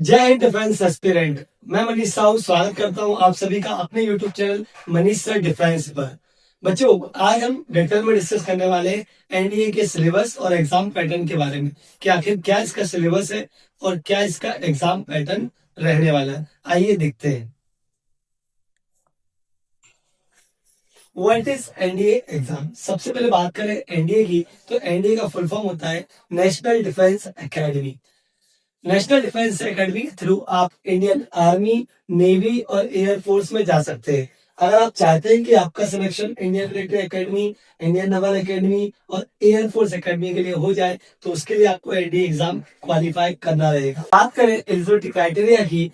जय Hind defence aspirant. मैं मनीष साहू स्वागत करता हूं आप सभी का अपने YouTube channel Manish sir defence पर। बच्चों, आज हम डिटेल में डिस्कस करने वाले एनडीए के सिलेबस और एग्जाम पैटर्न के बारे में कि आखिर क्या इसका सिलेबस है और क्या इसका एग्जाम पैटर्न रहने वाला है। आइए देखते हैं। What is NDA exam. सबसे पहले बात करें एनडीए की, तो एनडीए का फुल फॉर्म होता है national defence academy. National defence academy के थ्रू आप इंडियन आर्मी, नेवी और एयरफोर्स में जा सकते हैं। अगर आप चाहते हैं कि आपका selection Indian military academy, Indian naval academy और एयरफोर्स एकेडमी के लिए हो जाए, तो उसके लिए आपको एनडीए एग्जाम क्वालिफाई करना रहेगा। बात करें एलिजिबिलिटी क्राइटेरिया की,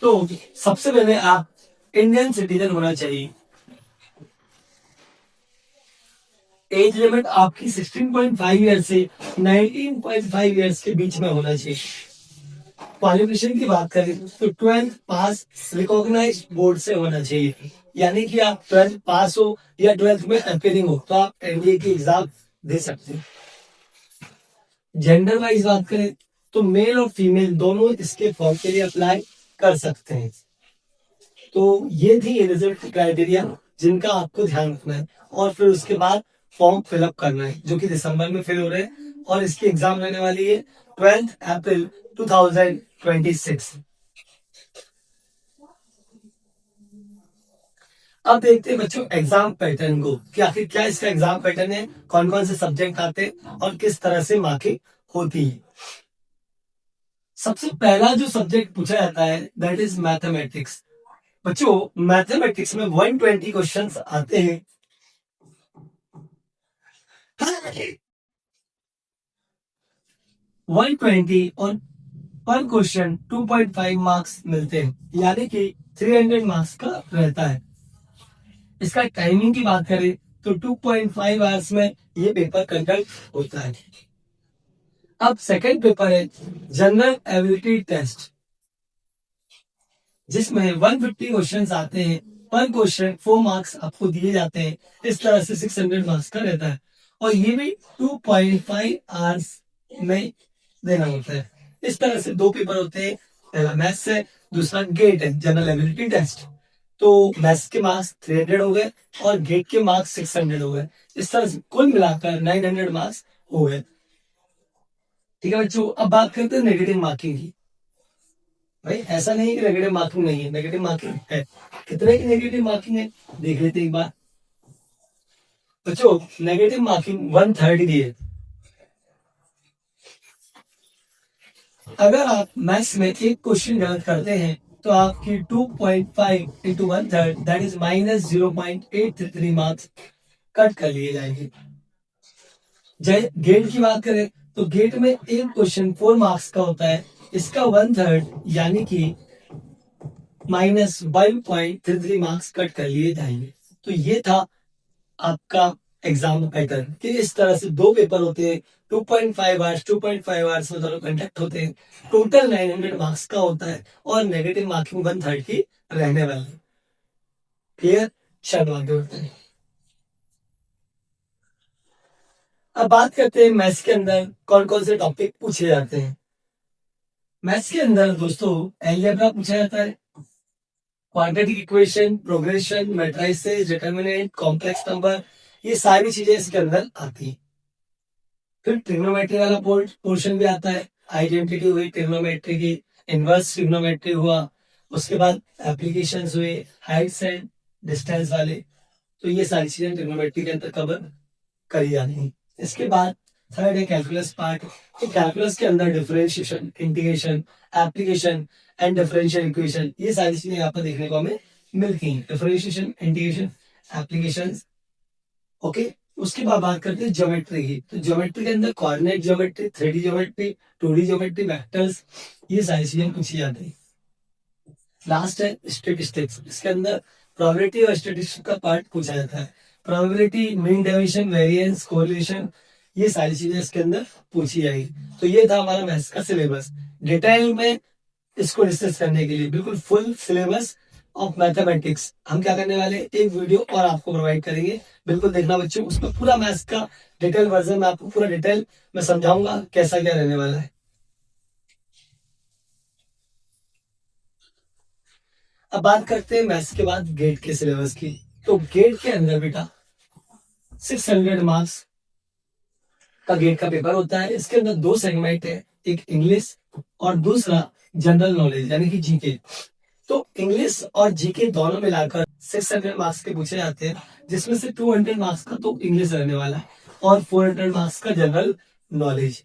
तो सबसे पहले आप इंडियन सिटीजन होना चाहिए। एज लिमिट आपकी 16.5 ईयर से 19.5 ईयर्स के बीच में होना चाहिए। क्वालिफिकेशन की बात करें तो 12th पास रिकॉग्नाइज बोर्ड से होना चाहिए, यानी कि आप 12th पास हो या 12th में अपीयरिंग हो तो आप एनडीए की एग्जाम दे सकते हैं। जेंडर वाइज बात करें तो मेल और फीमेल दोनों इसके फॉर्म के लिए अप्लाई कर सकते हैं। तो ये थी एलिजिबिलिटी क्राइटेरिया जिनका आपको ध्यान रखना है, और फिर उसके बाद फॉर्म फिलअप करना है जो कि दिसंबर में फिल हो रहे हैं, और इसकी एग्जाम रहने वाली है 12 अप्रैल 2026। अब देखते हैं बच्चों एग्जाम पैटर्न को कि आखिर क्या इसका एग्जाम पैटर्न है, कौन कौन से सब्जेक्ट आते हैं और किस तरह से मार्किंग होती है। सबसे पहला जो सब्जेक्ट पूछा जाता है दैट इज मैथमेटिक्स। बच्चों, मैथमेटिक्स में 120 क्वेश्चंस आते हैं। 120 और पर क्वेश्चन 2.5 मार्क्स मिलते हैं, यानी कि 300 मार्क्स का रहता है। इसका टाइमिंग की बात करें तो 2.5 आवर्स में ये पेपर कंडक्ट होता है। अब सेकंड पेपर है जनरल एबिलिटी टेस्ट, जिसमें 150 क्वेश्चंस आते हैं। पर क्वेश्चन 4 मार्क्स आपको दिए जाते हैं। इस तरह से 600 मार्क्स का रहता है, और ये भी 2.5 आवर्स में देना होता है। इस तरह से दो पेपर होते हैं, पहला मैथ्स है, दूसरा गेट है जनरल एबिलिटी टेस्ट। तो मैथ्स के मार्क्स 300 हो गए और गेट के मार्क्स 600 हो गए। इस तरह से कुल मिलाकर 900 मार्क्स हो गए। ठीक है बच्चों, अब बात करते हैं नेगेटिव मार्किंग की। भाई ऐसा नहीं कि नेगेटिव मार्किंग नहीं है, नेगेटिव मार्किंग है। कितने की नेगेटिव मार्किंग है देख लेते एक बार। बच्चों, नेगेटिव मार्किंग 1/3 की है। अगर आप मैथ्स में एक क्वेश्चन गलत करते हैं तो आपकी 2.5 into 1/3 that is minus 0.833 marks cut कर लिए जाएंगे। गेट की बात करें तो गेट में एक क्वेश्चन 4 मार्क्स का होता है, इसका 1/3 यानी कि माइनस 1.33 मार्क्स कट कर लिए जाएंगे। तो ये था आपका एग्जाम पैटर्न कि इस तरह से दो पेपर होते हैं। 2.5 आवर्स में दोनों कंडक्ट होते हैं। टोटल 900 मार्क्स का होता है और नेगेटिव मार्किंग 1/3 की रहने वाली है। क्लियर? चलो आगे बढ़ते हैं। अब बात करते हैं मैथ्स के अंदर कौन कौन से टॉपिक पूछे जाते हैं। मैथ्स के अंदर दोस्तों अलजेब्रा पूछा जाता है, quadratic equation, progression, matrices, determinant, complex number, ये सारी चीजें इसके अंदर आती है। फिर ट्रिग्नोमेट्री वाला पोर्शन भी आता है। आइडेंटिटी हुई ट्रिग्नोमेट्री की, इनवर्स ट्रिग्नोमेट्री हुआ, उसके बाद एप्लीकेशंस हुए, हाइट्स एंड डिस्टेंस वाले। तो ये सारी चीजें ट्रिग्नोमेट्री के अंदर कवर करी जाती हैं। इसके बाद थर्ड है कैलकुलस पार्ट। तो कैलकुलस के अंदर differentiation, integration, application and differential equation, ये सारी चीजें यहाँ पर देखने को हमें मिलती हैं। Differentiation, integration, application. ओके, उसके बाद बात करते हैं ज्योमेट्री की। तो ज्योमेट्री के अंदर coordinate geometry, 3D geometry, 2D geometry, vectors, ये सारी चीजें पूछी जाती है। लास्ट है स्टेटिस्टिक्स। इसके अंदर प्रोबेबिलिटी और स्टेटिस्टिक्स का पार्ट पूछा जाता है। Probability, mean deviation, variance, correlation, ये सारी चीजें इसके अंदर पूछी जाएगी। तो ये था हमारा मैथ्स का सिलेबस। डिटेल में इसको डिस्कस करने के लिए बिल्कुल फुल सिलेबस ऑफ मैथमेटिक्स हम क्या करने वाले, एक वीडियो और आपको प्रोवाइड करेंगे। बिल्कुल देखना बच्चों, उसमें पूरा मैथ्स का डिटेल वर्जन में आपको पूरा डिटेल में समझाऊंगा कैसा क्या रहने वाला है। अब बात करते हैं मैथ्स के बाद गेट के सिलेबस की। तो गेट के अंदर बेटा 600 मार्क्स का गेट का पेपर होता है। इसके अंदर दो सेगमेंट है, एक इंग्लिश और दूसरा जनरल नॉलेज यानी कि जीके। तो इंग्लिश और जीके दोनों मिलाकर 600 मार्क्स के पूछे जाते हैं, जिसमें से 200 मार्क्स का तो इंग्लिश रहने वाला है और 400 मार्क्स का जनरल नॉलेज।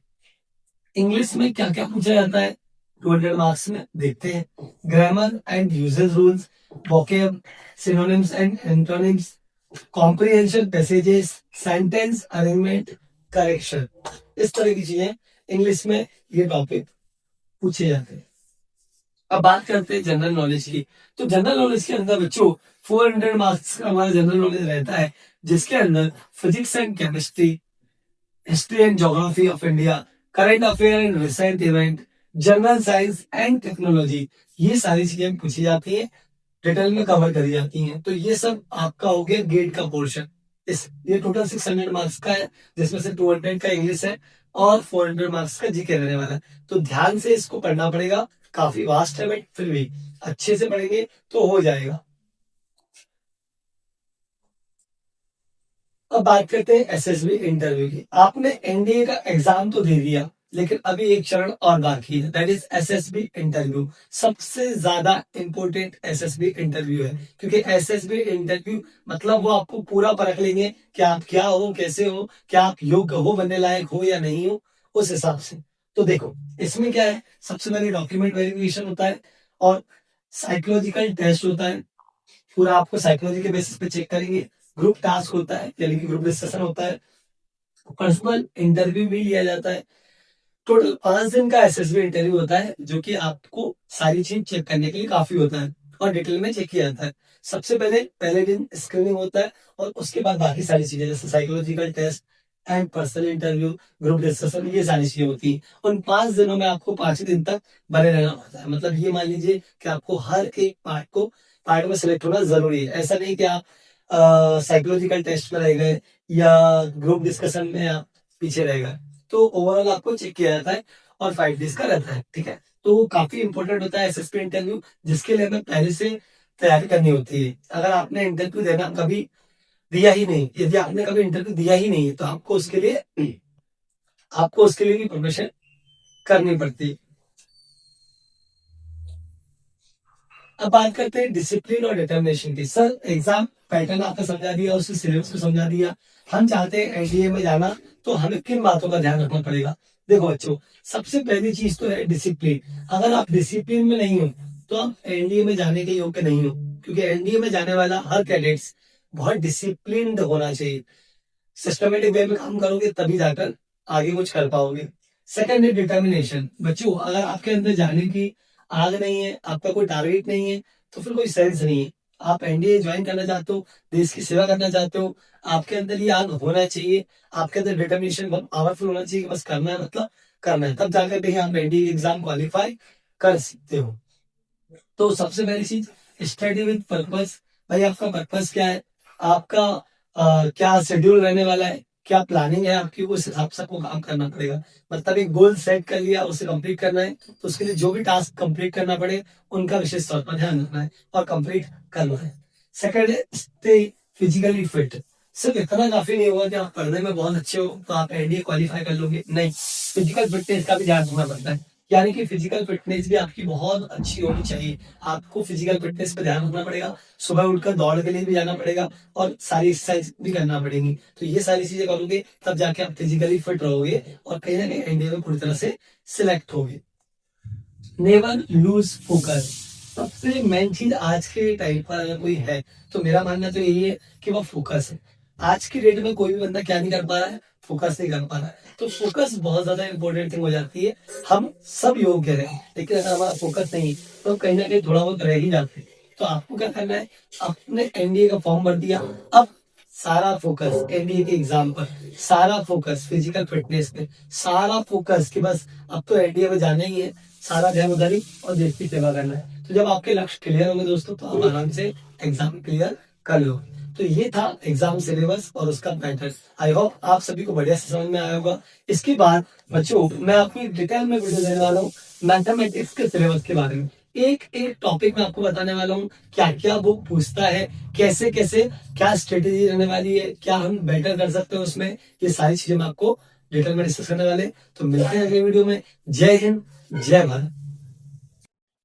इंग्लिश में क्या क्या पूछा जाता है 200 मार्क्स में, देखते हैं। Grammar and usage rules, vocab, synonyms and antonyms, comprehension passages, sentence arrangement, correction, इस तरह की चीजें इंग्लिश में ये टॉपिक पूछे जाते हैं। अब बात करते हैं जनरल नॉलेज की। तो जनरल नॉलेज के अंदर बच्चों 400 मार्क्स का हमारा जनरल नॉलेज रहता है, जिसके अंदर physics and chemistry, history and geography of India, current affair and recent event, general science and technology, ये सारी चीजें पूछी जाती हैं, डिटेल में कवर करी जाती हैं। तो ये सब आपका हो गया गेट का पोर्शन। इस ये टोटल 600 मार्क्स का है, जिसमें से 200 का इंग्लिश है और 400 मार्क्स का जीके रहने वाला है। तो ध्यान से इसको पढ़ना पड़ेगा, काफी वास्ट है बट फिर भी अच्छे से पढ़ेंगे तो हो जाएगा। अब बात करते हैं एसएसबी इंटरव्यू की। आपने एनडीए का एग्जाम तो दे दिया, लेकिन अभी एक चरण और बाकी है, दैट इज एसएसबी इंटरव्यू। सबसे ज्यादा इंपॉर्टेंट एसएसबी इंटरव्यू है, क्योंकि एसएसबी इंटरव्यू मतलब वो आपको पूरा परख लेंगे कि आप क्या हो, कैसे हो, क्या आप योग्य हो, बनने लायक हो या नहीं हो, उस हिसाब से। तो देखो इसमें क्या है, सबसे पहले डॉक्यूमेंट वेरिफिकेशन होता है और साइकोलॉजिकल टेस्ट होता है, पूरा आपको साइकोलॉजी के बेसिस पे चेक करेंगे। ग्रुप टास्क होता है यानी कि ग्रुप डिस्कशन होता है, पर्सनल इंटरव्यू भी लिया जाता है। टोटल 5 दिन का एसएसबी इंटरव्यू होता है, जो कि आपको सारी चीज चेक करने के लिए काफी होता है और डिटेल में चेक किया जाता है। सबसे पहले दिन स्क्रीनिंग होता है और उसके बाद बाकी सारी चीजें जैसे psychological test and personal interview, group discussion, ये सारी चीजें होती है। उन 5 दिनों में आपको 5 दिन तक बने रहना होता है। मतलब ये मान लीजिए कि आपको हर एक पार्ट में सिलेक्ट होना जरूरी है। ऐसा नहीं कि आप साइकोलॉजिकल टेस्ट में रह गए या ग्रुप डिस्कशन में आप पीछे रह गए। तो ओवरऑल आपको चेक किया जाता है और 5 डेज का रहता है, ठीक है। तो काफी इंपॉर्टेंट होता है एसएसबी इंटरव्यू, जिसके लिए हमें पहले से तैयारी करनी होती है। अगर आपने इंटरव्यू देना कभी दिया ही नहीं, यदि आपने कभी इंटरव्यू दिया ही नहीं, तो आपको उसके लिए भी प्रिपरेशन करनी पड़ती है। अब बात करते हैं डिसिप्लिन और डिटर्मिनेशन की। सर एग्जाम पैटर्न आपको समझा दिया, उसके सिलेबस को समझा दिया, हम चाहते हैं एनडीए में जाना, तो हमें किन बातों का ध्यान रखना पड़ेगा। देखो बच्चों, सबसे पहली चीज तो है डिसिप्लिन। अगर आप डिसिप्लिन में नहीं हो तो आप एनडीए में जाने के योग्य नहीं हो, क्योंकि एनडीए में जाने वाला हर कैडेट्स बहुत डिसिप्लिन्ड होना चाहिए। सिस्टमेटिक वे में काम करोगे तभी जाकर आगे कुछ कर पाओगे। सेकंड है डिटर्मिनेशन। बच्चों अगर आपके अंदर जाने की आग नहीं है, आपका कोई टारगेट नहीं है, तो फिर कोई सेंस नहीं है। आप एनडीए ज्वाइन करना चाहते हो, देश की सेवा करना चाहते हो, आपके अंदर ये आग होना चाहिए, आपके अंदर डिटर्मिनेशन बहुत पावरफुल होना चाहिए कि बस करना है, मतलब करना है, तब जाकर कहीं आप एनडीए एग्जाम क्वालिफाई कर सकते हो। तो सबसे पहली चीज स्टडी विद पर्पस। भाई आपका पर्पस क्या है, आपका क्या शेड्यूल रहने वाला है, क्या प्लानिंग है आपकी, उस हिसाब से आपको काम करना पड़ेगा। मतलब एक गोल सेट कर लिया, उसे कंप्लीट करना है, तो उसके लिए जो भी टास्क कंप्लीट करना पड़े उनका विशेष तौर पर ध्यान रखना है और कंप्लीट करना है। सेकंड है स्टे फिजिकली फिट। सिर्फ इतना काफी नहीं होगा कि आप पढ़ने में बहुत अच्छे हो तो आप एनडीए क्वालिफाई कर लोगे, नहीं, फिजिकल फिटनेस का भी ध्यान रखना पड़ता है। यानी कि फिजिकल फिटनेस भी आपकी बहुत अच्छी होनी चाहिए। आपको फिजिकल फिटनेस पे ध्यान रखना पड़ेगा, सुबह उठकर दौड़ के लिए भी जाना पड़ेगा और सारी एक्सरसाइज भी करना पड़ेगी। तो ये सारी चीजें करोगे तब जाके आप फिजिकली फिट रहोगे और कहीं ना कहीं एनडीए में पूरी तरह से सिलेक्ट होगे। Never lose focus. सबसे मेन चीज आज के टाइम पर अगर कोई है तो मेरा मानना तो यही है कि वो फोकस है। आज की डेट में कोई भी बंदा क्या नहीं कर पा रहा है, फोकस नहीं कर पा रहा है। तो फोकस बहुत ज्यादा इंपॉर्टेंट थिंग हो जाती है। हम सब योग्य हैं, लेकिन अगर हमारा फोकस नहीं तो कहीं ना कहीं थोड़ा बहुत रह ही जाते हैं। तो आपको क्या करना है, आपने एनडीए का फॉर्म भर दिया, अब सारा फोकस एनडीए के एग्जाम पर, सारा फोकस फिजिकल फिटनेस पे, सारा फोकस कि बस अब तो एनडीए में जाना ही है, सारा ध्यान उधर ही और देश की सेवा करना है। तो जब आपके लक्ष्य क्लियर होंगे दोस्तों, तो आप आराम से एग्जाम क्लियर कर लो। तो ये था एग्जाम सिलेबस और उसका पैटर्न। आई होप आप सभी को बढ़िया से समझ में आया होगा। इसके बाद बच्चों मैं आपकी डिटेल में वीडियो देने वाला हूँ मैथमेटिक्स के सिलेबस के बारे में। एक एक टॉपिक में आपको बताने वाला हूँ क्या क्या वो पूछता है, कैसे कैसे क्या स्ट्रेटेजी रहने वाली है, क्या हम बेटर कर सकते हैं उसमें। ये सारी चीजें मैं आपको डिटेल में डिस्कस करने वाले हैं। तो मिलते हैं अगले वीडियो में। जय हिंद, जय भारत।